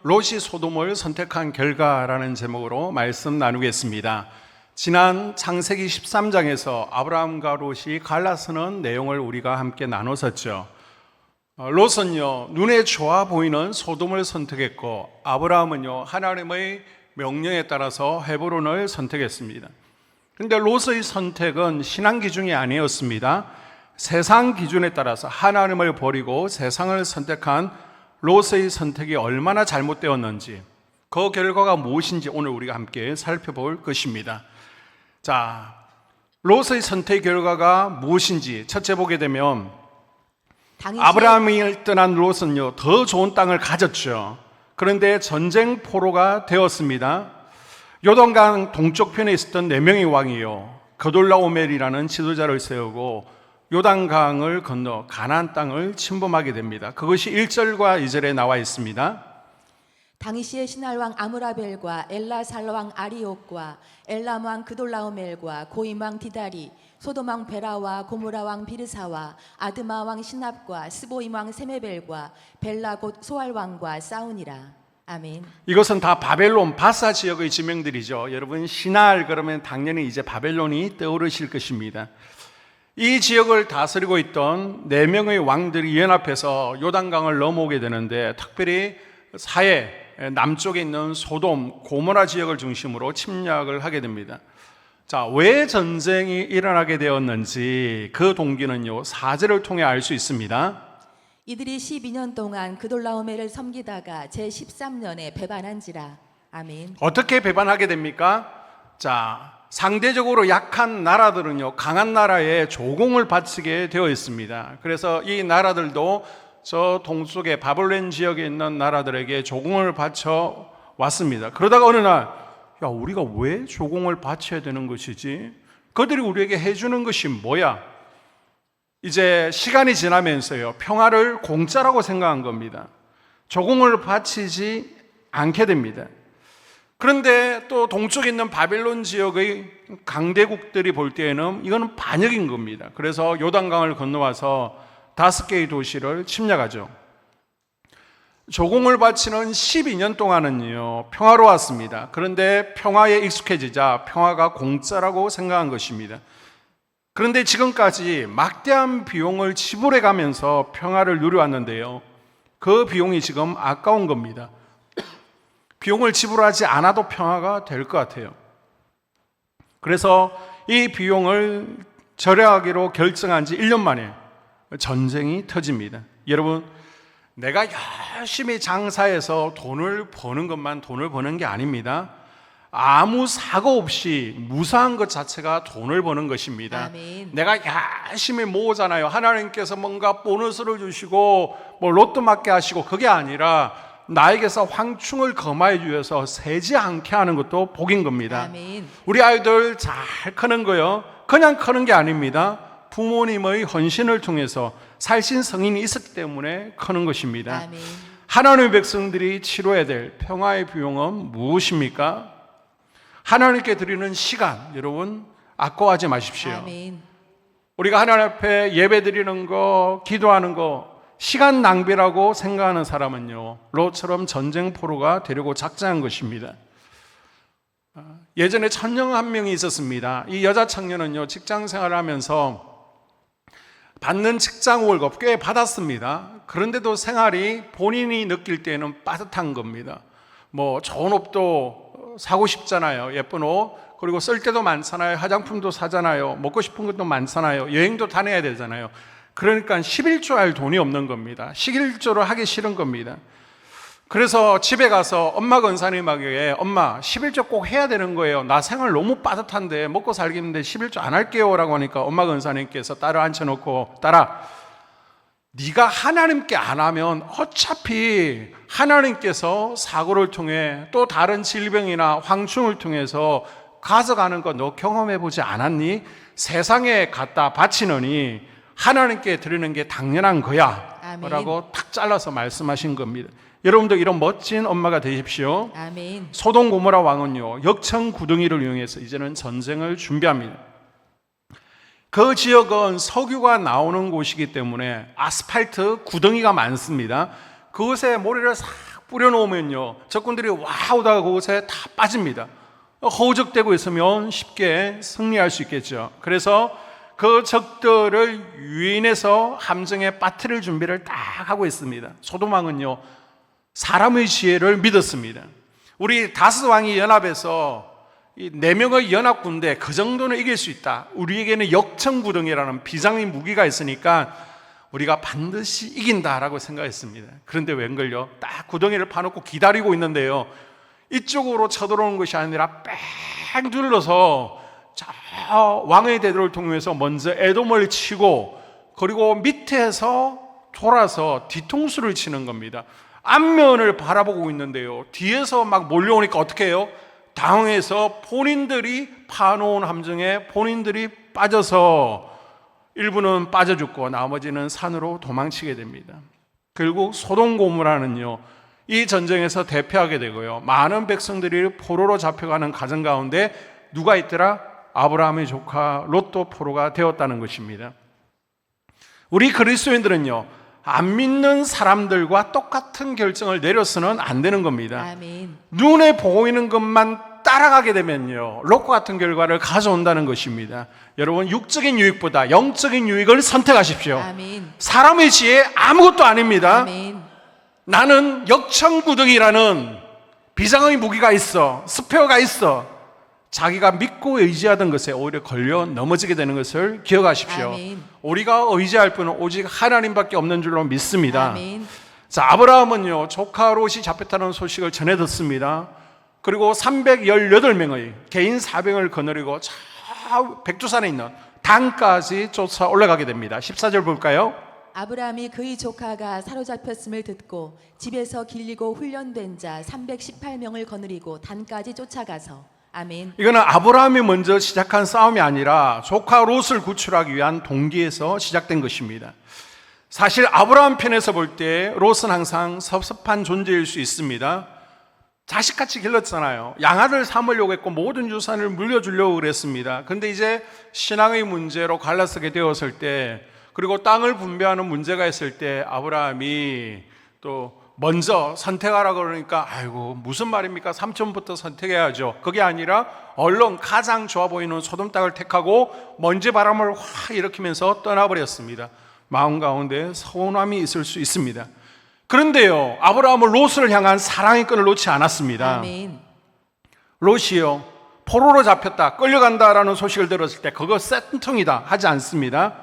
롯이 소돔을 선택한 결과라는 제목으로 말씀 나누겠습니다. 지난 창세기 13장에서 아브라함과 롯이 갈라서는 내용을 우리가 함께 나눴었죠. 롯은요, 눈에 좋아 보이는 소돔을 선택했고, 아브라함은요, 하나님의 명령에 따라서 헤브론을 선택했습니다. 그런데 롯의 선택은 신앙 기준이 아니었습니다. 세상 기준에 따라서 하나님을 버리고 세상을 선택한 롯의 선택이 얼마나 잘못되었는지, 그 결과가 무엇인지 오늘 우리가 함께 살펴볼 것입니다. 자, 롯의 선택 결과가 무엇인지 첫째 보게 되면 아브라함이 떠난 롯은요, 더 좋은 땅을 가졌죠. 그런데 전쟁 포로가 되었습니다. 요단강 동쪽편에 있었던 4명의 왕이요, 그돌라오멜이라는 지도자를 세우고 요단강을 건너 가나안 땅을 침범하게 됩니다. 그것이 1절과 2절에 나와 있습니다. 당시의 신할왕 아므라벨과 엘라살왕 아리옥과 엘람왕 그돌라오멜과 고임왕 디다리, 소돔왕 베라와 고모라왕 비르사와 아드마왕 시납과 스보임왕 세메벨과 벨라 곧 소알왕과 싸우니라. 아멘. 이것은 다 바벨론 바사 지역의 지명들이죠. 여러분, 시날 그러면 당연히 이제 바벨론이 떠오르실 것입니다. 이 지역을 다스리고 있던 4명의 왕들이 연합해서 요단강을 넘어오게 되는데, 특별히 사해 남쪽에 있는 소돔, 고모라 지역을 중심으로 침략을 하게 됩니다. 자, 왜 전쟁이 일어나게 되었는지 그 동기는요, 4절을 통해 알 수 있습니다. 이들이 12년 동안 그돌라오멜을 섬기다가 제13년에 배반한지라. 아멘. 어떻게 배반하게 됩니까? 자, 상대적으로 약한 나라들은요, 강한 나라에 조공을 바치게 되어 있습니다. 그래서 이 나라들도 저 동쪽의 바벨론 지역에 있는 나라들에게 조공을 바쳐 왔습니다. 그러다가 어느 날, 야, 우리가 왜 조공을 바쳐야 되는 것이지? 그들이 우리에게 해주는 것이 뭐야? 이제 시간이 지나면서요, 평화를 공짜라고 생각한 겁니다. 조공을 바치지 않게 됩니다. 그런데 또 동쪽에 있는 바벨론 지역의 강대국들이 볼 때에는 이거는 반역인 겁니다. 그래서 요단강을 건너와서 5개의 도시를 침략하죠. 조공을 바치는 12년 동안은요, 평화로웠습니다. 그런데 평화에 익숙해지자 평화가 공짜라고 생각한 것입니다. 그런데 지금까지 막대한 비용을 지불해 가면서 평화를 누려왔는데요, 그 비용이 지금 아까운 겁니다. 비용을 지불하지 않아도 평화가 될 것 같아요. 그래서 이 비용을 절약하기로 결정한 지 1년 만에 전쟁이 터집니다. 여러분, 내가 열심히 장사해서 돈을 버는 것만 돈을 버는 게 아닙니다. 아무 사고 없이 무사한 것 자체가 돈을 버는 것입니다. 아멘. 내가 열심히 모으잖아요. 하나님께서 뭔가 보너스를 주시고 뭐 로또 맞게 하시고, 그게 아니라 나에게서 황충을 거마해 주셔서 세지 않게 하는 것도 복인 겁니다. 아멘. 우리 아이들 잘 크는 거요, 그냥 크는 게 아닙니다. 부모님의 헌신을 통해서 살신 성인이 있었기 때문에 크는 것입니다. 아멘. 하나님의 백성들이 치러야 될 평화의 비용은 무엇입니까? 하나님께 드리는 시간, 여러분 아까워하지 마십시오. 아멘. 우리가 하나님 앞에 예배 드리는 거, 기도하는 거 시간 낭비라고 생각하는 사람은요, 롯처럼 전쟁 포로가 되려고 작정한 것입니다. 예전에 청년 한 명이 있었습니다. 이 여자 청년은요, 직장 생활을 하면서 받는 직장 월급 꽤 받았습니다. 그런데도 생활이 본인이 느낄 때는 빠듯한 겁니다. 뭐 좋은 옷도 사고 싶잖아요. 예쁜 옷. 그리고 쓸 때도 많잖아요. 화장품도 사잖아요. 먹고 싶은 것도 많잖아요. 여행도 다녀야 되잖아요. 그러니까 11조 할 돈이 없는 겁니다. 11조를 하기 싫은 겁니다. 그래서 집에 가서 엄마 권사님에게, 엄마 11조 꼭 해야 되는 거예요. 나 생활 너무 빠듯한데 먹고 살겠는데 11조 안 할게요 라고 하니까 엄마 권사님께서 딸을 앉혀놓고, 딸아, 네가 하나님께 안 하면 어차피 하나님께서 사고를 통해 또 다른 질병이나 황충을 통해서 가져가는 거 너 경험해보지 않았니? 세상에 갖다 바치느니 하나님께 드리는 게 당연한 거야. 아멘. 라고 탁 잘라서 말씀하신 겁니다. 여러분도 이런 멋진 엄마가 되십시오. 아멘. 소돔 고모라 왕은요, 역청 구덩이를 이용해서 이제는 전쟁을 준비합니다. 그 지역은 석유가 나오는 곳이기 때문에 아스팔트 구덩이가 많습니다. 그것에 모래를 싹 뿌려놓으면요, 적군들이 와우다가 그곳에 다 빠집니다. 허우적대고 있으면 쉽게 승리할 수 있겠죠. 그래서 그 적들을 유인해서 함정에 빠뜨릴 준비를 딱 하고 있습니다. 소돔왕은요, 사람의 지혜를 믿었습니다. 우리 다섯 왕이 연합해서 이 4명의 연합군대 그 정도는 이길 수 있다. 우리에게는 역청구덩이라는 비장의 무기가 있으니까 우리가 반드시 이긴다라고 생각했습니다. 그런데 웬걸요? 딱 구덩이를 파놓고 기다리고 있는데요, 이쪽으로 쳐들어오는 것이 아니라 빽 눌러서 왕의 대도를 통해서 먼저 에돔을 치고, 그리고 밑에서 돌아서 뒤통수를 치는 겁니다. 앞면을 바라보고 있는데요, 뒤에서 막 몰려오니까 어떻게 해요? 당황해서 본인들이 파놓은 함정에 본인들이 빠져서 일부는 빠져 죽고 나머지는 산으로 도망치게 됩니다. 결국 소돔 고모라는요, 이 전쟁에서 대패하게 되고요, 많은 백성들이 포로로 잡혀가는 가정 가운데 누가 있더라? 아브라함의 조카 롯도 포로가 되었다는 것입니다. 우리 그리스도인들은요, 안 믿는 사람들과 똑같은 결정을 내려서는 안 되는 겁니다. 아멘. 눈에 보이는 것만 따라가게 되면요, 롯과 같은 결과를 가져온다는 것입니다. 여러분, 육적인 유익보다 영적인 유익을 선택하십시오. 아멘. 사람의 지혜 아무것도 아닙니다. 아멘. 나는 역청구덩이라는 비장의 무기가 있어, 스페어가 있어. 자기가 믿고 의지하던 것에 오히려 걸려 넘어지게 되는 것을 기억하십시오. 아멘. 우리가 의지할 분은 오직 하나님밖에 없는 줄로 믿습니다. 아멘. 자, 아브라함은요, 조카 롯이 잡혔다는 소식을 전해 듣습니다. 그리고 318명의 개인 사병을 거느리고 저 백두산에 있는 단까지 쫓아 올라가게 됩니다. 14절 볼까요? 아브라함이 그의 조카가 사로잡혔음을 듣고 집에서 길리고 훈련된 자 318명을 거느리고 단까지 쫓아가서. 아멘. 이거는 아브라함이 먼저 시작한 싸움이 아니라 조카 롯을 구출하기 위한 동기에서 시작된 것입니다. 사실 아브라함 편에서 볼 때 롯은 항상 섭섭한 존재일 수 있습니다. 자식같이 길렀잖아요. 양아들 삼으려고 했고 모든 유산을 물려주려고 그랬습니다. 그런데 이제 신앙의 문제로 갈라서게 되었을 때, 그리고 땅을 분배하는 문제가 있을 때 아브라함이 또 먼저 선택하라 그러니까 아이고 무슨 말입니까? 삼촌부터 선택해야죠. 그게 아니라 얼른 가장 좋아 보이는 소돔 땅을 택하고 먼지 바람을 확 일으키면서 떠나버렸습니다. 마음 가운데 서운함이 있을 수 있습니다. 그런데요, 아브라함은 롯을 향한 사랑의 끈을 놓지 않았습니다. 아멘. 롯이요, 포로로 잡혔다, 끌려간다라는 소식을 들었을 때 그거 센통이다 하지 않습니다.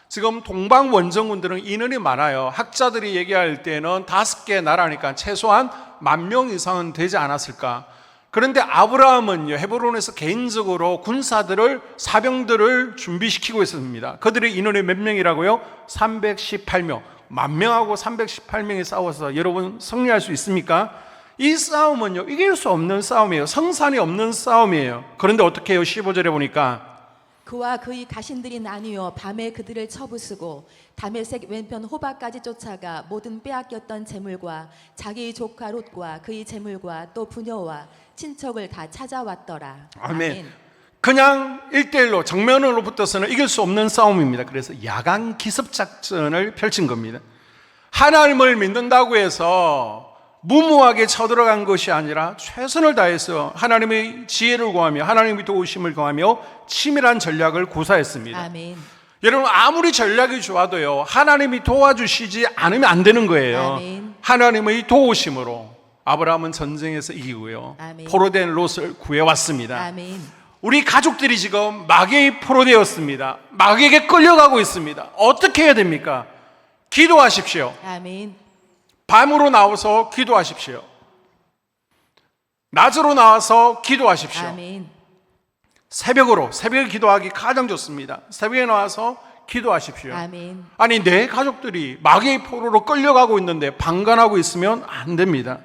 지금 동방 원정군들은 인원이 많아요. 학자들이 얘기할 때는 5개 나라니까 최소한 10,000명 이상은 되지 않았을까. 그런데 아브라함은요, 헤브론에서 개인적으로 군사들을, 사병들을 준비시키고 있습니다. 그들의 인원이 몇 명이라고요? 318명. 10,000명하고 318명이 싸워서 여러분 승리할 수 있습니까? 이 싸움은요, 이길 수 없는 싸움이에요. 성산이 없는 싸움이에요. 그런데 어떻게 해요? 15절에 보니까 그와 그의 가신들이 나뉘어 밤에 그들을 쳐부수고 다메섹 왼편 호바까지 쫓아가 모든 빼앗겼던 재물과 자기의 조카 롯과 그의 재물과 또 부녀와 친척을 다 찾아왔더라. 아멘. 그냥 1대1로 정면으로 붙어서는 이길 수 없는 싸움입니다. 그래서 야간 기습작전을 펼친 겁니다. 하나님을 믿는다고 해서 무모하게 쳐들어간 것이 아니라 최선을 다해서 하나님의 지혜를 구하며 하나님의 도우심을 구하며 치밀한 전략을 구사했습니다. 아멘. 여러분, 아무리 전략이 좋아도요, 하나님이 도와주시지 않으면 안 되는 거예요. 아멘. 하나님의 도우심으로 아브라함은 전쟁에서 이기고요, 아멘. 포로된 롯을 구해왔습니다. 아멘. 우리 가족들이 지금 마귀의 포로되었습니다. 마귀에게 끌려가고 있습니다. 어떻게 해야 됩니까? 기도하십시오. 아멘. 밤으로 나와서 기도하십시오. 낮으로 나와서 기도하십시오. 아멘. 새벽에 기도하기 가장 좋습니다. 새벽에 나와서 기도하십시오. 아멘. 아니, 내 가족들이 마귀의 포로로 끌려가고 있는데 방관하고 있으면 안 됩니다.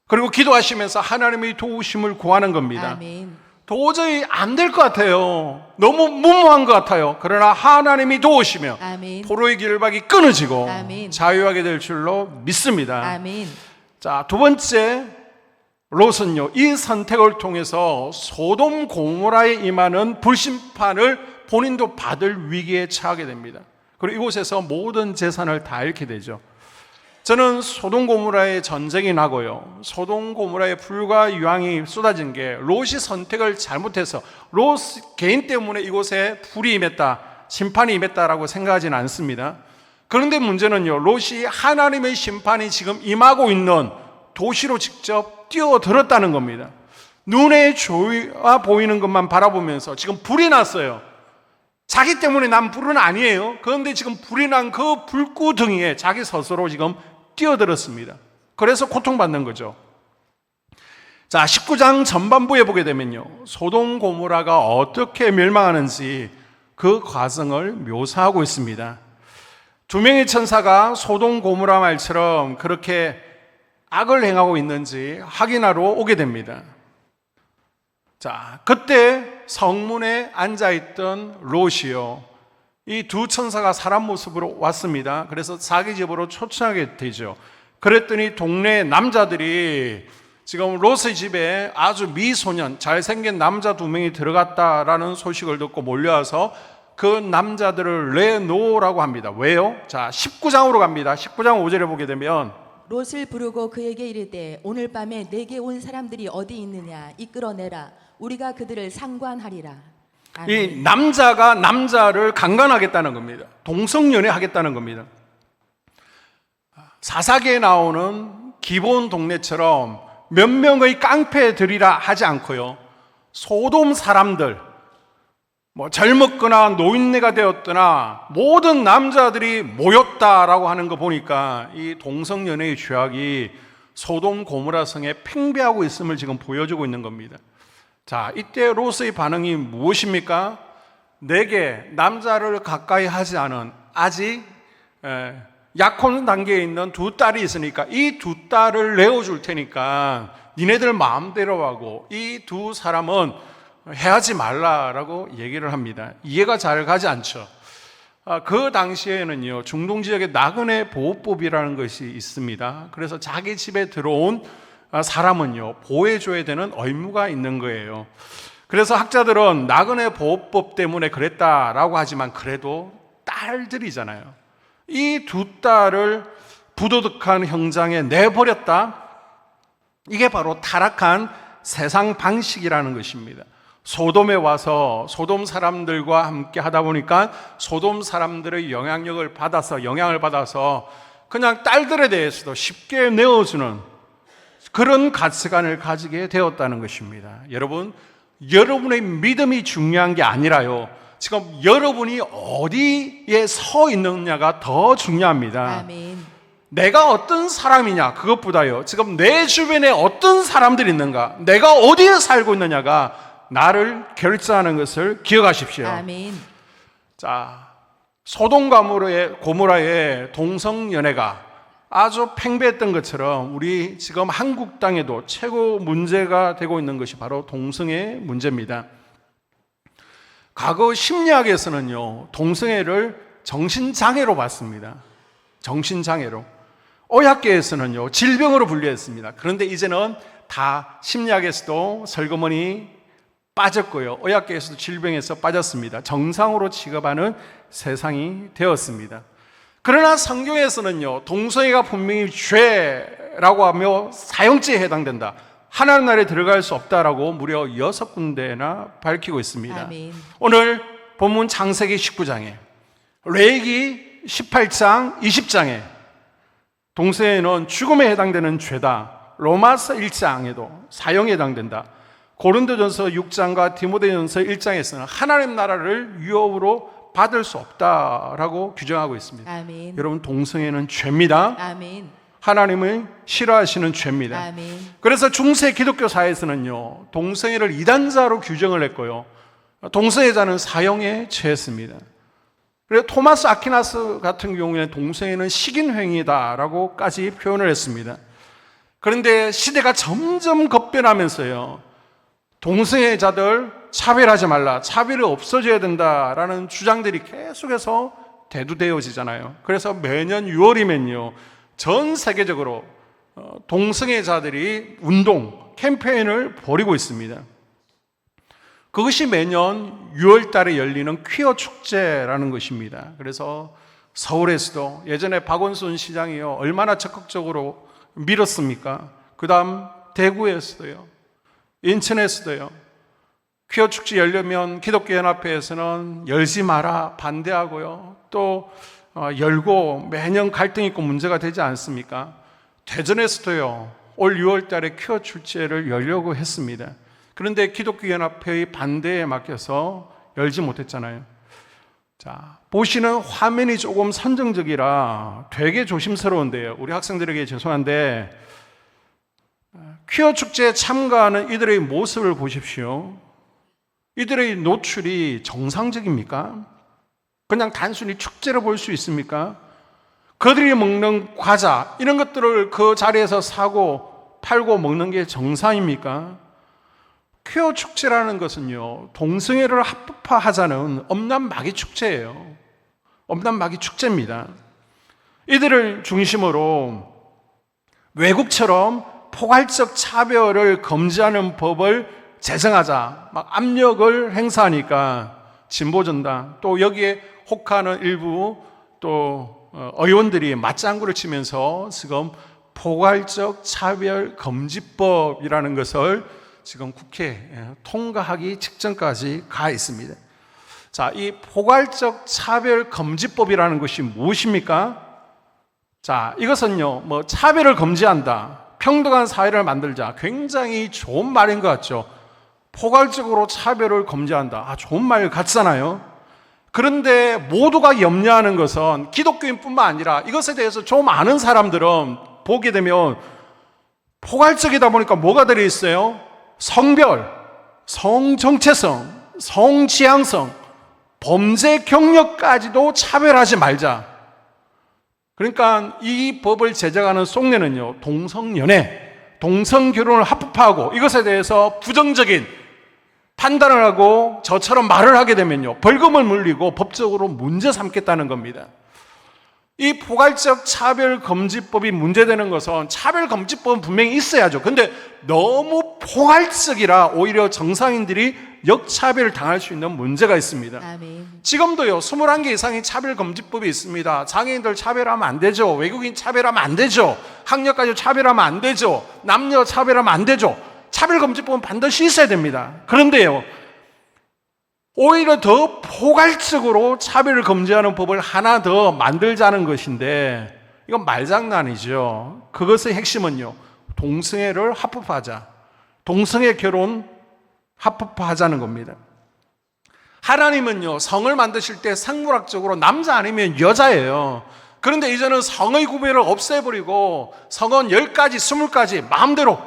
그리고 기도하시면서 하나님의 도우심을 구하는 겁니다. 아멘. 도저히 안 될 것 같아요. 너무 무모한 것 같아요. 그러나 하나님이 도우시며 아멘. 포로의 길박이 끊어지고 아멘. 자유하게 될 줄로 믿습니다. 아멘. 자, 두 번째, 롯은요, 이 선택을 통해서 소돔 고모라에 임하는 불심판을 본인도 받을 위기에 처하게 됩니다. 그리고 이곳에서 모든 재산을 다 잃게 되죠. 저는 소돔 고모라의 전쟁이 나고요, 소돔 고모라의 불과 유황이 쏟아진 게 롯이 선택을 잘못해서 롯 개인 때문에 이곳에 불이 임했다, 심판이 임했다라고 생각하지는 않습니다. 그런데 문제는요, 롯이 하나님의 심판이 지금 임하고 있는 도시로 직접 뛰어들었다는 겁니다. 눈에 좋아 보이는 것만 바라보면서 지금 불이 났어요. 자기 때문에 난 불은 아니에요. 그런데 지금 불이 난 그 불구덩이에 자기 스스로 지금 뛰어들었습니다. 그래서 고통받는 거죠. 자, 19장 전반부에 보게 되면요, 소돔 고모라가 어떻게 멸망하는지 그 과정을 묘사하고 있습니다. 두 명의 천사가 소돔 고모라 말처럼 그렇게 악을 행하고 있는지 확인하러 오게 됩니다. 자, 그때 성문에 앉아있던 롯이요, 이 두 천사가 사람 모습으로 왔습니다. 그래서 자기 집으로 초청하게 되죠. 그랬더니 동네 남자들이 지금 롯의 집에 아주 미소년, 잘생긴 남자 두 명이 들어갔다라는 소식을 듣고 몰려와서 그 남자들을 내놓으라고 합니다. 왜요? 자, 19장으로 갑니다. 19장 5절에 보게 되면 롯을 부르고 그에게 이르되 오늘 밤에 내게 온 사람들이 어디 있느냐 이끌어내라 우리가 그들을 상관하리라. 아멘. 이 남자가 남자를 강간하겠다는 겁니다. 동성연애 하겠다는 겁니다. 사사기에 나오는 기본 동네처럼 몇 명의 깡패들이라 하지 않고요, 소돔 사람들, 젊었거나 노인네가 되었거나 모든 남자들이 모였다라고 하는 거 보니까 이 동성연애의 죄악이 소돔 고모라 성에 팽배하고 있음을 지금 보여주고 있는 겁니다. 자, 이때 롯의 반응이 무엇입니까? 내게 남자를 가까이 하지 않은 아직 약혼 단계에 있는 두 딸이 있으니까 이 두 딸을 내어줄 테니까 니네들 마음대로 하고 이 두 사람은 해하지 말라라고 얘기를 합니다. 이해가 잘 가지 않죠. 그 당시에는요, 중동 지역에 나그네 보호법이라는 것이 있습니다. 그래서 자기 집에 들어온 사람은요, 보호해줘야 되는 의무가 있는 거예요. 그래서 학자들은 나그네 보호법 때문에 그랬다라고 하지만 그래도 딸들이잖아요. 이 두 딸을 부도덕한 형장에 내버렸다. 이게 바로 타락한 세상 방식이라는 것입니다. 소돔에 와서 소돔 사람들과 함께 하다 보니까 소돔 사람들의 영향을 받아서 그냥 딸들에 대해서도 쉽게 내어주는 그런 가치관을 가지게 되었다는 것입니다. 여러분, 여러분의 믿음이 중요한 게 아니라요, 지금 여러분이 어디에 서 있느냐가 더 중요합니다. 아멘. 내가 어떤 사람이냐 그것보다요, 지금 내 주변에 어떤 사람들이 있는가, 내가 어디에 살고 있느냐가 나를 결정하는 것을 기억하십시오. 아멘. 자, 소돔 고모라의 동성연애가 아주 팽배했던 것처럼 우리 지금 한국 땅에도 최고 문제가 되고 있는 것이 바로 동성애 문제입니다. 과거 심리학에서는요, 동성애를 정신장애로 봤습니다. 정신장애로. 의학계에서는요, 질병으로 분류했습니다. 그런데 이제는 다 심리학에서도 설거머니 빠졌고요, 의학계에서도 질병에서 빠졌습니다. 정상으로 취급하는 세상이 되었습니다. 그러나 성경에서는요, 동성애가 분명히 죄라고 하며 사형죄에 해당된다, 하나님 나라에 들어갈 수 없다라고 무려 6군데나 밝히고 있습니다. 아멘. 오늘 본문 창세기 19장에, 레위기 18장 20장에 동성애는 죽음에 해당되는 죄다, 로마서 1장에도 사형에 해당된다, 고린도전서 6장과 디모데전서 1장에서는 하나님 나라를 유업으로 받을 수 없다라고 규정하고 있습니다. 아멘. 여러분, 동성애는 죄입니다. 아멘. 하나님을 싫어하시는 죄입니다. 아멘. 그래서 중세 기독교 사회에서는요, 동성애를 이단자로 규정을 했고요, 동성애자는 사형에 처했습니다. 그래서 토마스 아퀴나스 같은 경우에는 동성애는 식인행위다라고까지 표현을 했습니다. 그런데 시대가 점점 급변하면서요, 동성애자들 차별하지 말라, 차별이 없어져야 된다라는 주장들이 계속해서 대두되어지잖아요. 그래서 매년 6월이면요, 전 세계적으로 동성애자들이 운동, 캠페인을 벌이고 있습니다. 그것이 매년 6월 달에 열리는 퀴어 축제라는 것입니다. 그래서 서울에서도 예전에 박원순 시장이요 얼마나 적극적으로 밀었습니까? 그 다음 대구에서도요, 인천에서도요. 퀴어 축제 열려면 기독교연합회에서는 열지 마라 반대하고요, 또 열고 매년 갈등 있고 문제가 되지 않습니까? 대전에서도요 올 6월 달에 퀴어 축제를 열려고 했습니다. 그런데 기독교연합회의 반대에 맡겨서 열지 못했잖아요. 자, 보시는 화면이 조금 선정적이라 되게 조심스러운데요, 우리 학생들에게 죄송한데 퀴어 축제에 참가하는 이들의 모습을 보십시오. 이들의 노출이 정상적입니까? 그냥 단순히 축제로 볼 수 있습니까? 그들이 먹는 과자 이런 것들을 그 자리에서 사고 팔고 먹는 게 정상입니까? 퀴어 축제라는 것은요 동성애를 합법화하자는 엄난마귀 축제예요. 엄난마귀 축제입니다. 이들을 중심으로 외국처럼 포괄적 차별을 금지하는 법을 제정하자 막 압력을 행사하니까 진보전당 또 여기에 혹하는 일부 또 의원들이 맞장구를 치면서 지금 포괄적 차별 금지법이라는 것을 지금 국회에 통과하기 직전까지 가 있습니다. 자, 이 포괄적 차별 금지법이라는 것이 무엇입니까? 자, 이것은요, 뭐 차별을 금지한다, 평등한 사회를 만들자, 굉장히 좋은 말인 것 같죠. 포괄적으로 차별을 금지한다, 좋은 말 같잖아요. 그런데 모두가 염려하는 것은 기독교인뿐만 아니라 이것에 대해서 좀 아는 사람들은 보게 되면 포괄적이다 보니까 뭐가 들어있어요? 성별, 성정체성, 성지향성, 범죄 경력까지도 차별하지 말자. 그러니까 이 법을 제정하는 속내는요, 동성연애, 동성결혼을 합법화하고 이것에 대해서 부정적인 판단을 하고 저처럼 말을 하게 되면요 벌금을 물리고 법적으로 문제 삼겠다는 겁니다. 이 포괄적 차별금지법이 문제되는 것은 차별금지법은 분명히 있어야죠. 근데 너무 포괄적이라 오히려 정상인들이 역차별을 당할 수 있는 문제가 있습니다. 아멘. 지금도요 21개 이상의 차별금지법이 있습니다. 장애인들 차별하면 안 되죠. 외국인 차별하면 안 되죠. 학력까지 차별하면 안 되죠. 남녀 차별하면 안 되죠. 차별금지법은 반드시 있어야 됩니다. 그런데요 오히려 더 포괄적으로 차별을 금지하는 법을 하나 더 만들자는 것인데 이건 말장난이죠. 그것의 핵심은요 동성애를 합법화하자, 동성애 결혼 합법화하자는 겁니다. 하나님은요 성을 만드실 때 생물학적으로 남자 아니면 여자예요. 그런데 이제는 성의 구별을 없애버리고 성은 10가지, 20가지 마음대로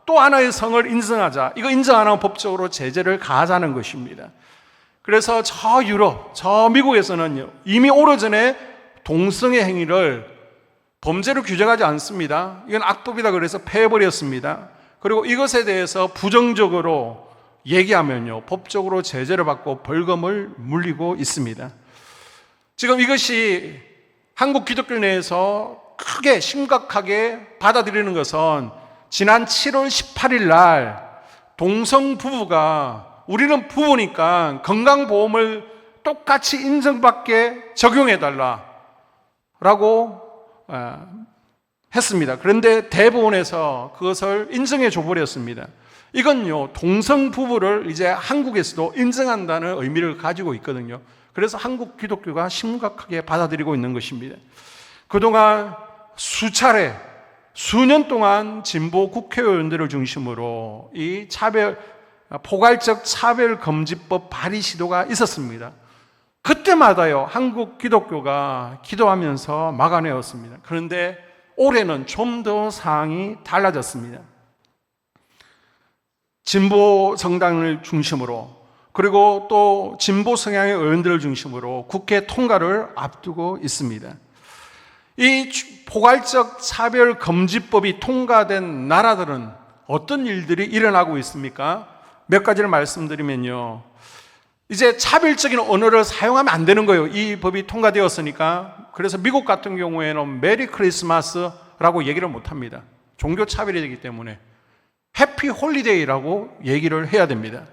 또 하나의 성을 인정하자. 이거 인정 안 하면 법적으로 제재를 가하자는 것입니다. 그래서 저 유럽, 저 미국에서는요 이미 오래전에 동성애 행위를 범죄로 규정하지 않습니다. 이건 악법이다 그래서 폐해버렸습니다. 그리고 이것에 대해서 부정적으로 얘기하면요 법적으로 제재를 받고 벌금을 물리고 있습니다. 지금 이것이 한국 기독교 내에서 크게 심각하게 받아들이는 것은 지난 7월 18일 날 동성 부부가 우리는 부부니까 건강보험을 똑같이 인정받게 적용해달라 라고 했습니다. 그런데 대법원에서 그것을 인정해 줘버렸습니다. 이건요 동성 부부를 이제 한국에서도 인정한다는 의미를 가지고 있거든요. 그래서 한국 기독교가 심각하게 받아들이고 있는 것입니다. 그동안 수차례 수년 동안 진보 국회의원들을 중심으로 이 포괄적 차별금지법 발의 시도가 있었습니다. 그때마다요 한국 기독교가 기도하면서 막아내었습니다. 그런데 올해는 좀 더 상황이 달라졌습니다. 진보 정당을 중심으로 그리고 또 진보 성향의 의원들을 중심으로 국회 통과를 앞두고 있습니다. 이 포괄적 차별금지법이 통과된 나라들은 어떤 일들이 일어나고 있습니까? 몇 가지를 말씀드리면요 이제 차별적인 언어를 사용하면 안 되는 거예요. 이 법이 통과되었으니까. 그래서 미국 같은 경우에는 메리 크리스마스라고 얘기를 못합니다. 종교 차별이 되기 때문에 해피 홀리데이라고 얘기를 해야 됩니다.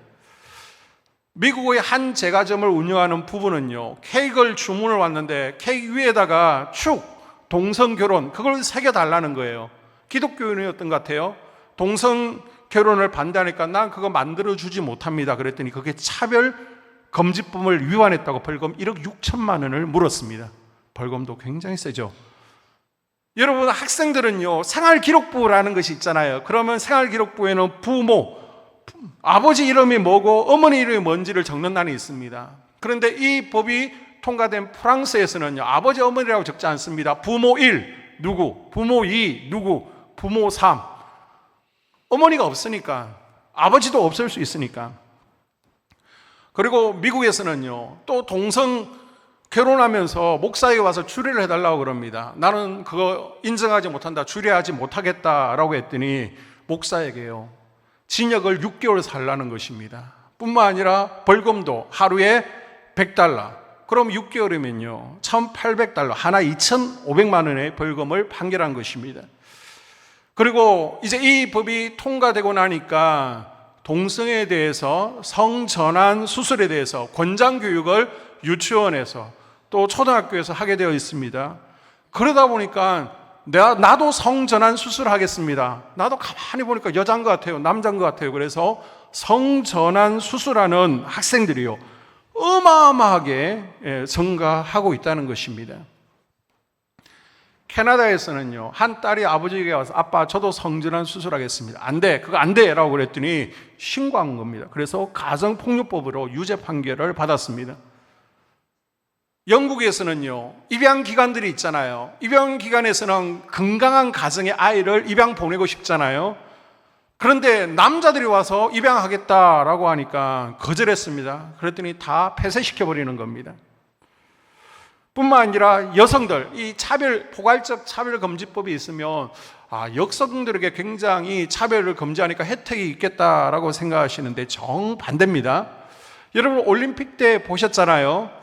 미국의 한 제과점을 운영하는 부부는요, 케이크를 주문을 왔는데 케이크 위에다가 축 동성 결혼 그걸 새겨달라는 거예요. 기독교인이었던 것 같아요. 동성 결혼을 반대하니까 난 그거 만들어주지 못합니다. 그랬더니 그게 차별 금지법을 위반했다고 벌금 1억 6천만 원을 물었습니다. 벌금도 굉장히 세죠. 여러분, 학생들은요, 생활기록부라는 것이 있잖아요. 그러면 생활기록부에는 부모, 아버지 이름이 뭐고 어머니 이름이 뭔지를 적는 난이 있습니다. 그런데 이 법이 통과된 프랑스에서는요, 아버지 어머니라고 적지 않습니다. 부모 1 누구, 부모 2 누구, 부모 3. 어머니가 없으니까, 아버지도 없을 수 있으니까. 그리고 미국에서는요, 또 동성 결혼하면서 목사에게 와서 주례를 해달라고 그럽니다. 나는 그거 인정하지 못한다, 주례하지 못하겠다라고 했더니 목사에게요, 징역을 6개월 살라는 것입니다. 뿐만 아니라 벌금도 하루에 $100. 그럼 6개월이면요 $1,800, 하나 2,500만 원의 벌금을 판결한 것입니다. 그리고 이제 이 법이 통과되고 나니까 동성애에 대해서, 성전환 수술에 대해서 권장교육을 유치원에서 또 초등학교에서 하게 되어 있습니다. 그러다 보니까 나도 성전환 수술하겠습니다. 나도 가만히 보니까 여자인 것 같아요, 남자인 것 같아요. 그래서 성전환 수술하는 학생들이요 어마어마하게 증가하고 있다는 것입니다. 캐나다에서는요, 한 딸이 아버지에게 와서 아빠 저도 성전환 수술하겠습니다. 안 돼, 그거 안 돼 라고 그랬더니 신고한 겁니다. 그래서 가정폭력법으로 유죄 판결을 받았습니다. 영국에서는요, 입양기관들이 있잖아요. 입양기관에서는 건강한 가정의 아이를 입양 보내고 싶잖아요. 그런데 남자들이 와서 입양하겠다라고 하니까 거절했습니다. 그랬더니 다 폐쇄시켜버리는 겁니다. 뿐만 아니라 여성들, 이 포괄적 차별금지법이 있으면 여성들에게 굉장히 차별을 금지하니까 혜택이 있겠다라고 생각하시는데 정반대입니다. 여러분, 올림픽 때 보셨잖아요.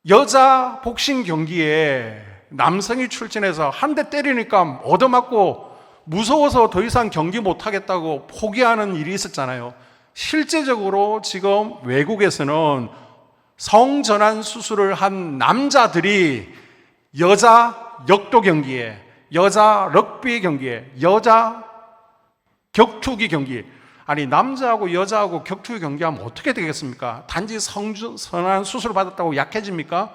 여자 복싱 경기에 남성이 출전해서 한 대 때리니까 얻어맞고 무서워서 더 이상 경기 못하겠다고 포기하는 일이 있었잖아요. 실제적으로 지금 외국에서는 성전환 수술을 한 남자들이 여자 역도 경기에, 여자 럭비 경기에, 여자 격투기 경기에, 아니 남자하고 여자하고 격투기 경기하면 어떻게 되겠습니까? 단지 성전환 수술을 받았다고 약해집니까?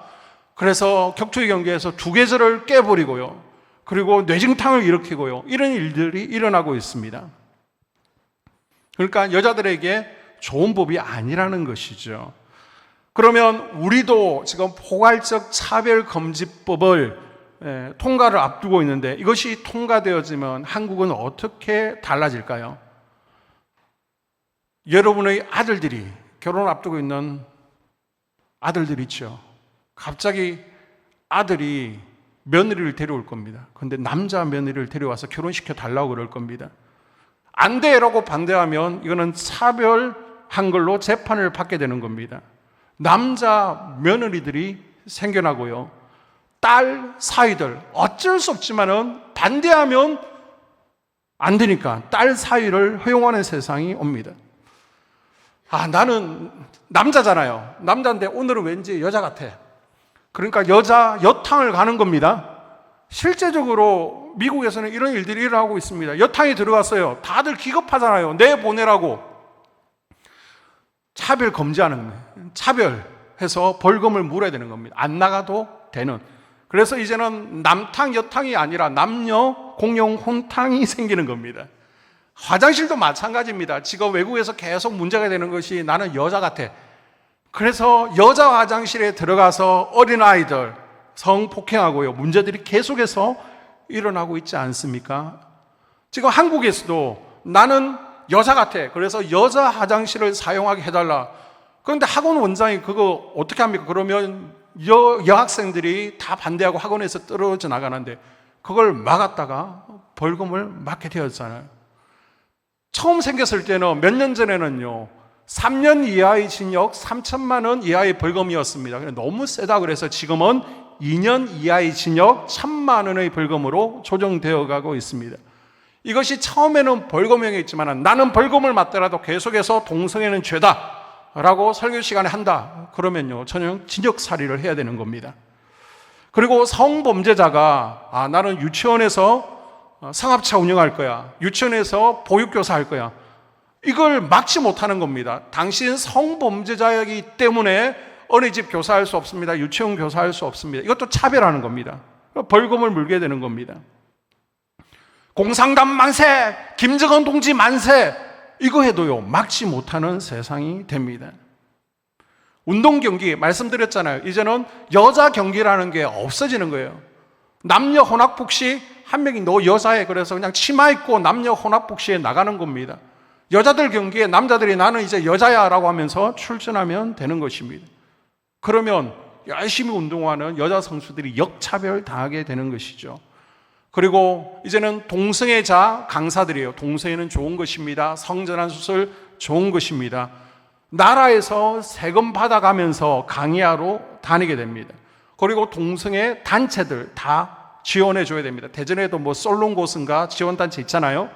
그래서 격투기 경기에서 두개절을 깨버리고요, 그리고 뇌증탕을 일으키고요, 이런 일들이 일어나고 있습니다. 그러니까 여자들에게 좋은 법이 아니라는 것이죠. 그러면 우리도 지금 포괄적 차별금지법을 통과를 앞두고 있는데 이것이 통과되어지면 한국은 어떻게 달라질까요? 여러분의 아들들이, 결혼 앞두고 있는 아들들 있죠. 갑자기 아들이 며느리를 데려올 겁니다. 그런데 남자 며느리를 데려와서 결혼시켜 달라고 그럴 겁니다. 안 돼라고 반대하면 이거는 차별한 걸로 재판을 받게 되는 겁니다. 남자 며느리들이 생겨나고요, 딸 사위들 어쩔 수 없지만은 반대하면 안 되니까 딸 사위를 허용하는 세상이 옵니다. 나는 남자잖아요. 남자인데 오늘은 왠지 여자 같아. 그러니까 여자 여탕을 가는 겁니다. 실제적으로 미국에서는 이런 일들이 일어나고 있습니다. 여탕이 들어갔어요. 다들 기겁하잖아요. 내보내라고. 차별 금지하는 거예요. 차별해서 벌금을 물어야 되는 겁니다. 안 나가도 되는. 그래서 이제는 남탕 여탕이 아니라 남녀 공용 혼탕이 생기는 겁니다. 화장실도 마찬가지입니다. 지금 외국에서 계속 문제가 되는 것이 나는 여자 같아. 그래서 여자 화장실에 들어가서 어린아이들 성폭행하고요, 문제들이 계속해서 일어나고 있지 않습니까? 지금 한국에서도 나는 여자 같아, 그래서 여자 화장실을 사용하게 해달라. 그런데 학원 원장이 그거 어떻게 합니까? 그러면 여학생들이 다 반대하고 학원에서 떨어져 나가는데 그걸 막았다가 벌금을 맞게 되었잖아요. 처음 생겼을 때는 몇 년 전에는요 3년 이하의 징역 3천만 원 이하의 벌금이었습니다. 너무 세다 그래서 지금은 2년 이하의 징역 1,000만 원의 벌금으로 조정되어 가고 있습니다. 이것이 처음에는 벌금형이었지만 나는 벌금을 맞더라도 계속해서 동성애는 죄다 라고 설교 시간에 한다 그러면요 저는 징역살이를 해야 되는 겁니다. 그리고 성범죄자가 나는 유치원에서 상합차 운영할 거야, 유치원에서 보육교사 할 거야, 이걸 막지 못하는 겁니다. 당신 성범죄자이기 때문에 어린이집 교사할 수 없습니다, 유치원 교사할 수 없습니다. 이것도 차별하는 겁니다. 벌금을 물게 되는 겁니다. 공상당 만세, 김정은 동지 만세, 이거 해도요 막지 못하는 세상이 됩니다. 운동 경기 말씀드렸잖아요. 이제는 여자 경기라는 게 없어지는 거예요. 남녀 혼합복시, 한 명이 너 여자애 그래서 그냥 치마 입고 남녀 혼합복시에 나가는 겁니다. 여자들 경기에 남자들이 나는 이제 여자야 라고 하면서 출전하면 되는 것입니다. 그러면 열심히 운동하는 여자 선수들이 역차별 당하게 되는 것이죠. 그리고 이제는 동성애자 강사들이에요. 동성애는 좋은 것입니다. 성전환 수술 좋은 것입니다. 나라에서 세금 받아가면서 강의하러 다니게 됩니다. 그리고 동성애 단체들 다 지원해 줘야 됩니다. 대전에도 뭐 솔롱고스인가 지원단체 있잖아요.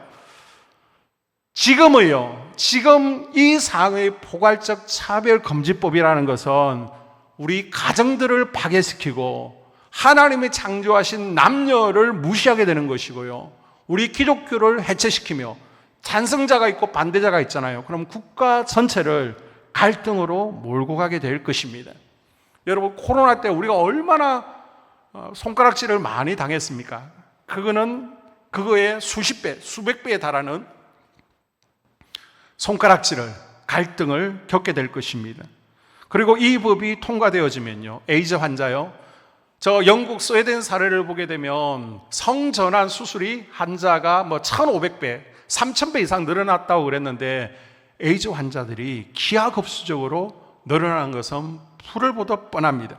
지금 이 상의 포괄적 차별금지법이라는 것은 우리 가정들을 파괴시키고 하나님이 창조하신 남녀를 무시하게 되는 것이고요, 우리 기독교를 해체시키며 찬성자가 있고 반대자가 있잖아요. 그럼 국가 전체를 갈등으로 몰고 가게 될 것입니다. 여러분, 코로나 때 우리가 얼마나 손가락질을 많이 당했습니까? 그거의 수십 배, 수백 배에 달하는 손가락질을, 갈등을 겪게 될 것입니다. 그리고 이 법이 통과되어지면요, 에이즈 환자요, 저 영국 스웨덴 사례를 보게 되면 성전환 수술이 환자가 1,500배, 3,000배 이상 늘어났다고 그랬는데 에이즈 환자들이 기하급수적으로 늘어나는 것은 풀을 보듯 뻔합니다.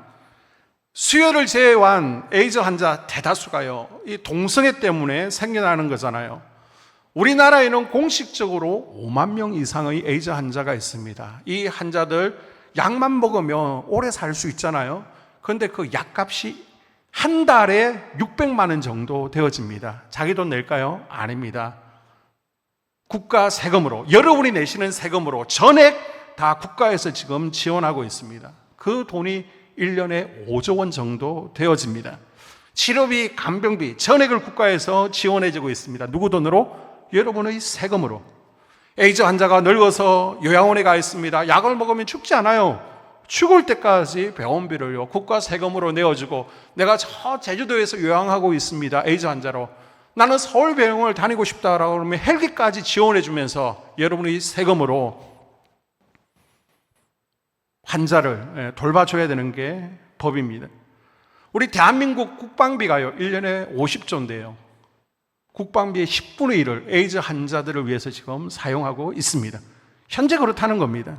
수혈을 제외한 에이즈 환자 대다수가요, 이 동성애 때문에 생겨나는 거잖아요. 우리나라에는 공식적으로 5만 명 이상의 에이즈 환자가 있습니다. 이 환자들 약만 먹으면 오래 살 수 있잖아요. 그런데 그 약값이 한 달에 600만 원 정도 되어집니다. 자기 돈 낼까요? 아닙니다. 국가 세금으로, 여러분이 내시는 세금으로 전액 다 국가에서 지금 지원하고 있습니다. 그 돈이 1년에 5조 원 정도 되어집니다. 치료비, 간병비 전액을 국가에서 지원해주고 있습니다. 누구 돈으로? 여러분의 세금으로. 에이즈 환자가 늙어서 요양원에 가 있습니다. 약을 먹으면 죽지 않아요. 죽을 때까지 병원비를요 국가 세금으로 내어주고, 내가 저 제주도에서 요양하고 있습니다, 에이즈 환자로. 나는 서울병원을 다니고 싶다라고 그러면 헬기까지 지원해 주면서 여러분의 세금으로 환자를 돌봐줘야 되는 게 법입니다. 우리 대한민국 국방비가요 1년에 50조인데요 국방비의 10분의 1을 에이즈 환자들을 위해서 지금 사용하고 있습니다. 현재 그렇다는 겁니다.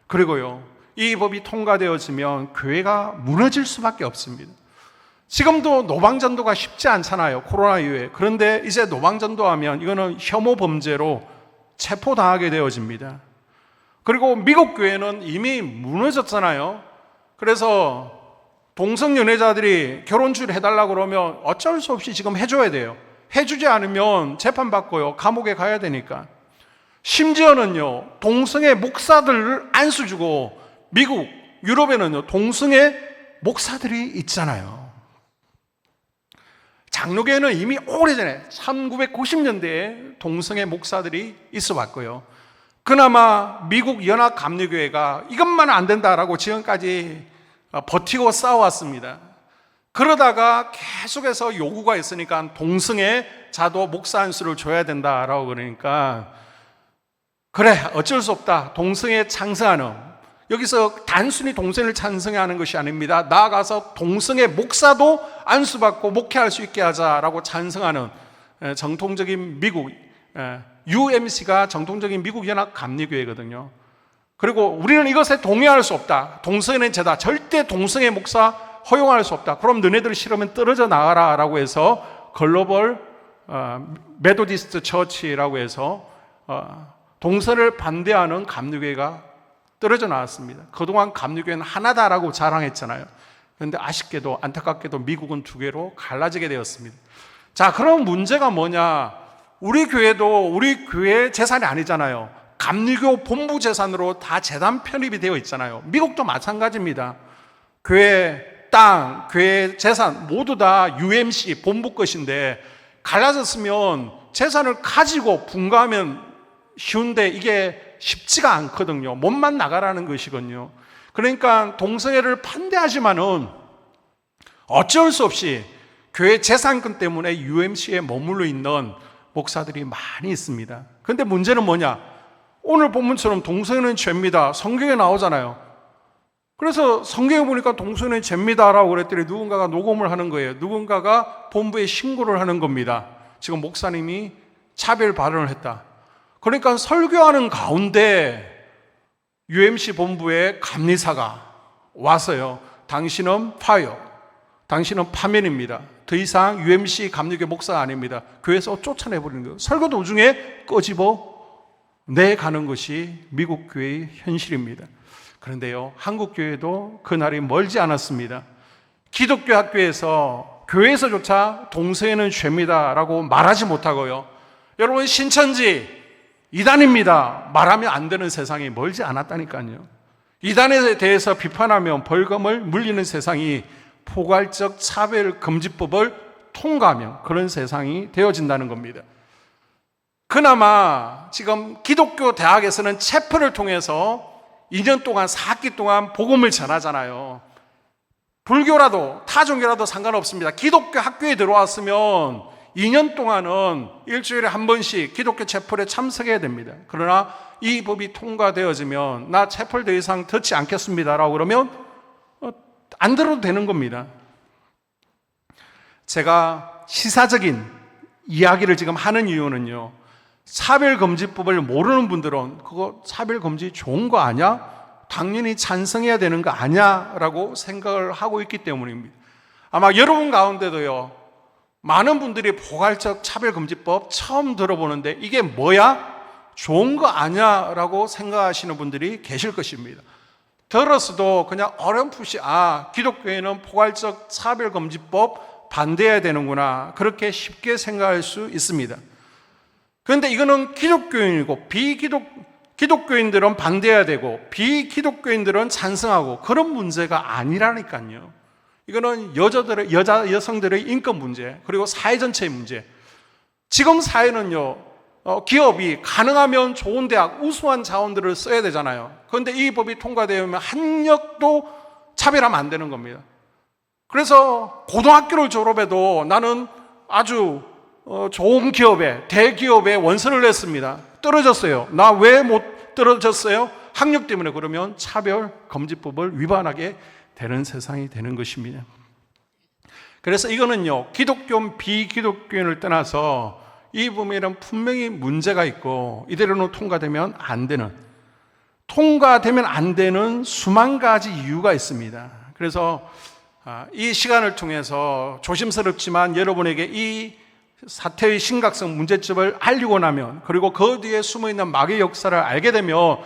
그리고요, 이 법이 통과되어지면 교회가 무너질 수밖에 없습니다. 지금도 노방전도가 쉽지 않잖아요, 코로나 이후에. 그런데 이제 노방전도하면 이거는 혐오 범죄로 체포당하게 되어집니다. 그리고 미국 교회는 이미 무너졌잖아요. 그래서 동성연애자들이 결혼주일 해달라고 그러면 어쩔 수 없이 지금 해줘야 돼요. 해주지 않으면 재판받고요 감옥에 가야 되니까. 심지어는요 동성애 목사들을 안수 주고, 미국, 유럽에는요 동성애 목사들이 있잖아요. 장로교회는 이미 오래전에 1990년대에 동성애 목사들이 있어 왔고요. 그나마 미국 연합감리교회가 이것만은 안 된다라고 지금까지 버티고 싸워왔습니다. 그러다가 계속해서 요구가 있으니까 동성애자도 목사 안수를 줘야 된다라고 그러니까, 그래 어쩔 수 없다, 동성애 찬성하는, 여기서 단순히 동성애를 찬성하는 것이 아닙니다. 나아가서 동성애 목사도 안수받고 목회할 수 있게 하자라고 찬성하는 정통적인 미국 UMC가 정통적인 미국 연합 감리교회거든요. 그리고 우리는 이것에 동의할 수 없다. 동성애는 죄다. 절대 동성애 목사 허용할 수 없다. 그럼 너네들 싫으면 떨어져 나가라 라고 해서 글로벌 메토디스트 처치라고 해서 동성애를 반대하는 감리교회가 떨어져 나왔습니다. 그동안 감리교회는 하나다라고 자랑했잖아요. 그런데 아쉽게도 안타깝게도 미국은 두 개로 갈라지게 되었습니다. 자, 그럼 문제가 뭐냐? 우리 교회도 우리 교회 재산이 아니잖아요. 감리교 본부 재산으로 다 재단 편입이 되어 있잖아요. 미국도 마찬가지입니다. 교회 땅, 교회 재산 모두 다 UMC 본부 것인데 갈라졌으면 재산을 가지고 분가하면 쉬운데 이게 쉽지가 않거든요. 몸만 나가라는 것이거든요. 그러니까 동성애를 반대하지만은 어쩔 수 없이 교회 재산권 때문에 UMC에 머물러 있는 목사들이 많이 있습니다. 그런데 문제는 뭐냐? 오늘 본문처럼 동성애는 죄입니다. 성경에 나오잖아요. 그래서 성경에 보니까 동성애는 죄입니다라고 그랬더니 누군가가 녹음을 하는 거예요. 누군가가 본부에 신고를 하는 겁니다. 지금 목사님이 차별 발언을 했다. 그러니까 설교하는 가운데 UMC 본부의 감리사가 와서요. 당신은 파요. 당신은 파면입니다. 더 이상 UMC 감리교 목사가 아닙니다. 교회에서 쫓아내버리는 거예요. 설교 도중에 꺼집어 내가는 것이 미국 교회의 현실입니다. 그런데요, 한국 교회도 그날이 멀지 않았습니다. 기독교 학교에서 교회에서조차 동성애는 죄입니다라고 말하지 못하고요. 여러분, 신천지 이단입니다 말하면 안 되는 세상이 멀지 않았다니까요. 이단에 대해서 비판하면 벌금을 물리는 세상이 포괄적 차별금지법을 통과하면 그런 세상이 되어진다는 겁니다. 그나마 지금 기독교 대학에서는 채플을 통해서 2년 동안 4학기 동안 복음을 전하잖아요. 불교라도 타종교라도 상관없습니다. 기독교 학교에 들어왔으면 2년 동안은 일주일에 한 번씩 기독교 채플에 참석해야 됩니다. 그러나 이 법이 통과되어지면 나 채플 더 이상 듣지 않겠습니다라고 그러면 안 들어도 되는 겁니다. 제가 시사적인 이야기를 지금 하는 이유는요, 차별금지법을 모르는 분들은 그거 차별금지 좋은 거 아니야? 당연히 찬성해야 되는 거 아니야? 라고 생각을 하고 있기 때문입니다. 아마 여러분 가운데도요, 많은 분들이 포괄적 차별금지법 처음 들어보는데 이게 뭐야? 좋은 거 아니야? 라고 생각하시는 분들이 계실 것입니다. 들었어도 그냥 어렴풋이 기독교에는 포괄적 차별금지법 반대해야 되는구나, 그렇게 쉽게 생각할 수 있습니다. 그런데 이거는 기독교인이고 기독교인들은 반대해야 되고 비기독교인들은 찬성하고 그런 문제가 아니라니까요. 이거는 여성들의 인권 문제, 그리고 사회 전체의 문제. 지금 사회는요, 기업이 가능하면 좋은 대학, 우수한 자원들을 써야 되잖아요. 그런데 이 법이 통과되면 학력도 차별하면 안 되는 겁니다. 그래서 고등학교를 졸업해도 나는 아주 좋은 기업에, 대기업에 원서를 냈습니다. 떨어졌어요. 나 왜 못 떨어졌어요? 학력 때문에. 그러면 차별금지법을 위반하게 되는 세상이 되는 것입니다. 그래서 이거는요, 기독교, 비기독교인을 떠나서 이 부분에는 분명히 문제가 있고 이대로는 통과되면 안 되는 수만 가지 이유가 있습니다. 그래서 이 시간을 통해서 조심스럽지만 여러분에게 이 사태의 심각성, 문제점을 알리고 나면, 그리고 그 뒤에 숨어있는 마귀의 역사를 알게 되면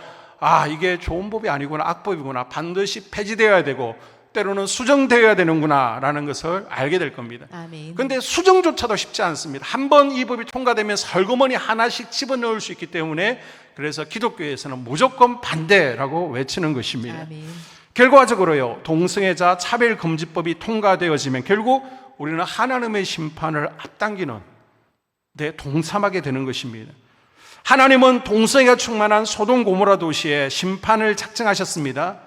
이게 좋은 법이 아니구나, 악법이구나, 반드시 폐지되어야 되고 때로는 수정되어야 되는구나 라는 것을 알게 될 겁니다. 아멘. 그런데 수정조차도 쉽지 않습니다. 한번 이 법이 통과되면 설거머니 하나씩 집어넣을 수 있기 때문에, 그래서 기독교에서는 무조건 반대라고 외치는 것입니다. 아멘. 결과적으로요, 동성애자 차별금지법이 통과되어지면 결국 우리는 하나님의 심판을 앞당기는 동참하게 되는 것입니다. 하나님은 동성애가 충만한 소돔 고모라 도시에 심판을 작정하셨습니다.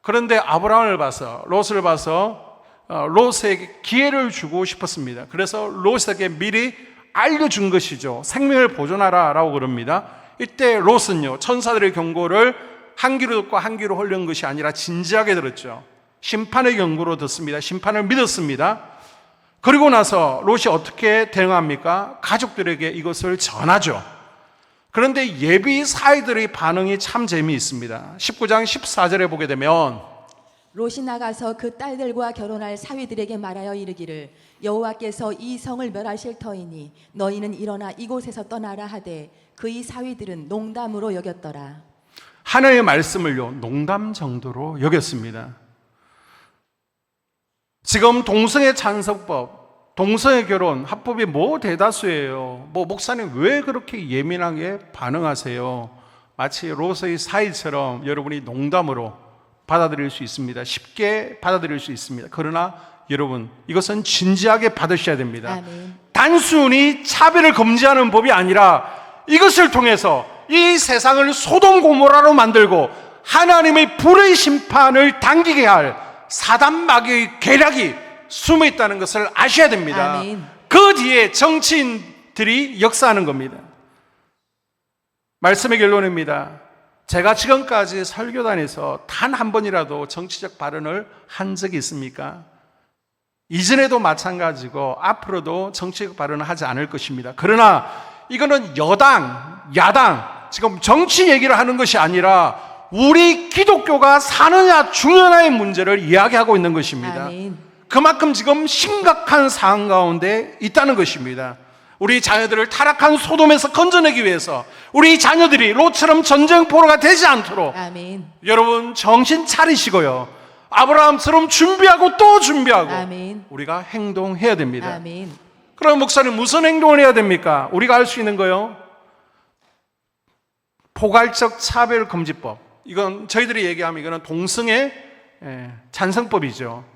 그런데 아브라함을 봐서, 롯을 봐서 롯에게 기회를 주고 싶었습니다. 그래서 롯에게 미리 알려준 것이죠. 생명을 보존하라 라고 그럽니다. 이때 롯은요, 천사들의 경고를 한 귀로 듣고 한 귀로 흘린 것이 아니라 진지하게 들었죠. 심판의 경고로 듣습니다. 심판을 믿었습니다. 그리고 나서 롯이 어떻게 대응합니까? 가족들에게 이것을 전하죠. 그런데 예비 사이들의 반응이 참 재미있습니다. 19장 14절에 보게 되면 롯이 나가서 그 딸들과 결혼할 사위들에게 말하여 이르기를 여호와께서 이 성을 멸하실 터이니 너희는 일어나 이곳에서 떠나라 하되 그의 사위들은 농담으로 여겼더라. 하나님의 말씀을요, 농담 정도로 여겼습니다. 지금 동성애 찬성법, 동성애 결혼, 합법이 대다수예요. 목사님 왜 그렇게 예민하게 반응하세요? 마치 롯의 사이처럼 여러분이 농담으로 받아들일 수 있습니다. 쉽게 받아들일 수 있습니다. 그러나 여러분, 이것은 진지하게 받으셔야 됩니다. 아멘. 단순히 차별을 금지하는 법이 아니라 이것을 통해서 이 세상을 소돔 고모라로 만들고 하나님의 불의 심판을 당기게 할 사단 마귀의 계략이 숨어 있다는 것을 아셔야 됩니다. 아멘. 그 뒤에 정치인들이 역사하는 겁니다. 말씀의 결론입니다. 제가 지금까지 설교단에서 단 한 번이라도 정치적 발언을 한 적이 있습니까? 이전에도 마찬가지고 앞으로도 정치적 발언을 하지 않을 것입니다. 그러나 이거는 여당, 야당, 지금 정치 얘기를 하는 것이 아니라 우리 기독교가 사느냐 죽느냐의 문제를 이야기하고 있는 것입니다. 아멘. 그만큼 지금 심각한 상황 가운데 있다는 것입니다. 우리 자녀들을 타락한 소돔에서 건져내기 위해서 우리 자녀들이 롯처럼 전쟁포로가 되지 않도록 아멘. 여러분 정신 차리시고요. 아브라함처럼 준비하고 또 준비하고 아멘. 우리가 행동해야 됩니다. 아멘. 그럼 목사님 무슨 행동을 해야 됩니까? 우리가 할 수 있는 거요. 포괄적 차별금지법. 이건 저희들이 얘기하면 이거는 동성애 찬성법이죠.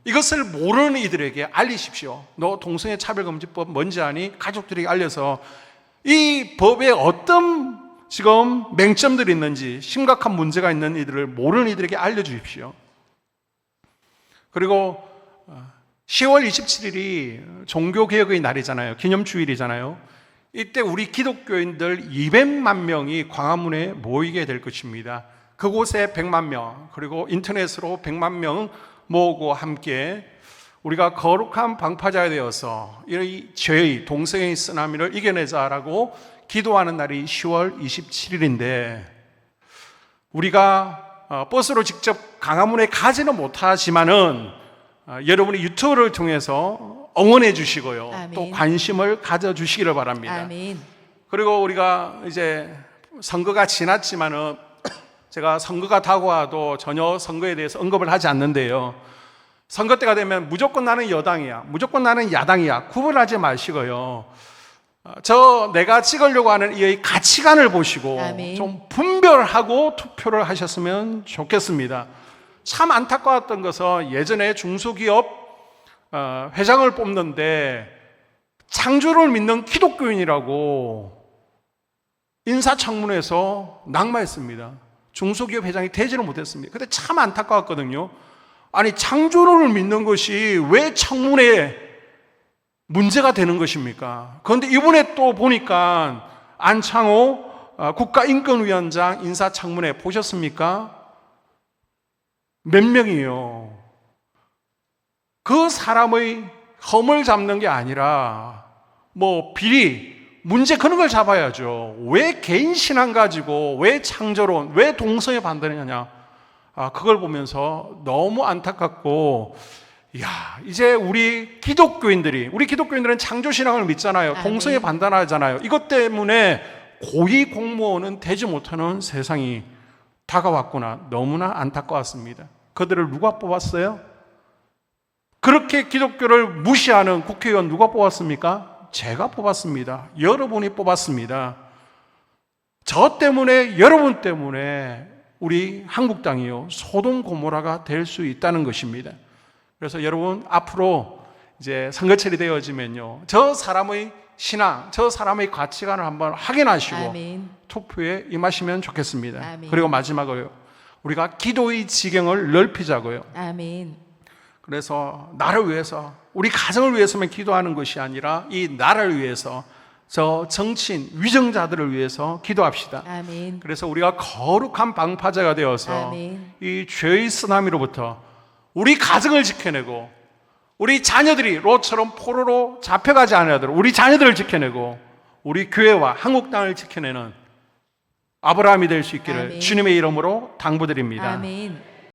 이것을 모르는 이들에게 알리십시오. 너 동성애 차별금지법 뭔지 아니? 가족들에게 알려서 이 법에 어떤 지금 맹점들이 있는지 심각한 문제가 있는 이들을 모르는 이들에게 알려주십시오. 그리고 10월 27일이 종교개혁의 날이잖아요. 기념주일이잖아요. 이때 우리 기독교인들 200만 명이 광화문에 모이게 될 것입니다. 그곳에 100만 명, 그리고 인터넷으로 100만 명 모으고 함께 우리가 거룩한 방파자가 되어서 이 죄의 동성애의 쓰나미를 이겨내자라고 기도하는 날이 10월 27일인데 우리가 버스로 직접 광화문에 가지는 못하지만은 여러분이 유튜브를 통해서 응원해 주시고요. 아멘. 또 관심을 가져주시기를 바랍니다. 아멘. 그리고 우리가 이제 선거가 지났지만은 제가 선거가 다가와도 전혀 선거에 대해서 언급을 하지 않는데요. 선거 때가 되면 무조건 나는 여당이야, 무조건 나는 야당이야 구분하지 마시고요. 내가 찍으려고 하는 이 가치관을 보시고 아멘. 좀 분별하고 투표를 하셨으면 좋겠습니다. 참 안타까웠던 것은 예전에 중소기업 회장을 뽑는데 창조를 믿는 기독교인이라고 인사청문회에서 낙마했습니다. 중소기업 회장이 되지를 못했습니다. 근데 참 안타까웠거든요. 아니 창조를 믿는 것이 왜 청문회에 문제가 되는 것입니까? 그런데 이번에 또 보니까 안창호 국가인권위원장 인사청문회 보셨습니까? 몇 명이에요. 그 사람의 험을 잡는 게 아니라 뭐 비리, 문제 그런 걸 잡아야죠. 왜 개인 신앙 가지고 왜 창조론, 왜 동성애 반대하냐? 그걸 보면서 너무 안타깝고, 이제 우리 기독교인들은 창조 신앙을 믿잖아요. 아멘. 동성애 반대하잖아요. 이것 때문에 고위 공무원은 되지 못하는 세상이 다가왔구나. 너무나 안타까웠습니다. 그들을 누가 뽑았어요? 그렇게 기독교를 무시하는 국회의원 누가 뽑았습니까? 제가 뽑았습니다. 여러분이 뽑았습니다. 저 때문에, 여러분 때문에 우리 한국 땅이요 소돔 고모라가 될 수 있다는 것입니다. 그래서 여러분 앞으로 이제 선거철이 되어지면요 저 사람의 신앙, 저 사람의 가치관을 한번 확인하시고 아멘. 투표에 임하시면 좋겠습니다. 아멘. 그리고 마지막으로요, 우리가 기도의 지경을 넓히자고요. 아멘. 그래서 나를 위해서, 우리 가정을 위해서만 기도하는 것이 아니라 이 나라를 위해서, 저 정치인, 위정자들을 위해서 기도합시다. 아멘. 그래서 우리가 거룩한 방파제가 되어서 아멘. 이 죄의 쓰나미로부터 우리 가정을 지켜내고 우리 자녀들이 롯처럼 포로로 잡혀가지 않으도록 우리 자녀들을 지켜내고 우리 교회와 한국 땅을 지켜내는 아브라함이 될 수 있기를 아멘. 주님의 이름으로 당부드립니다. 아멘.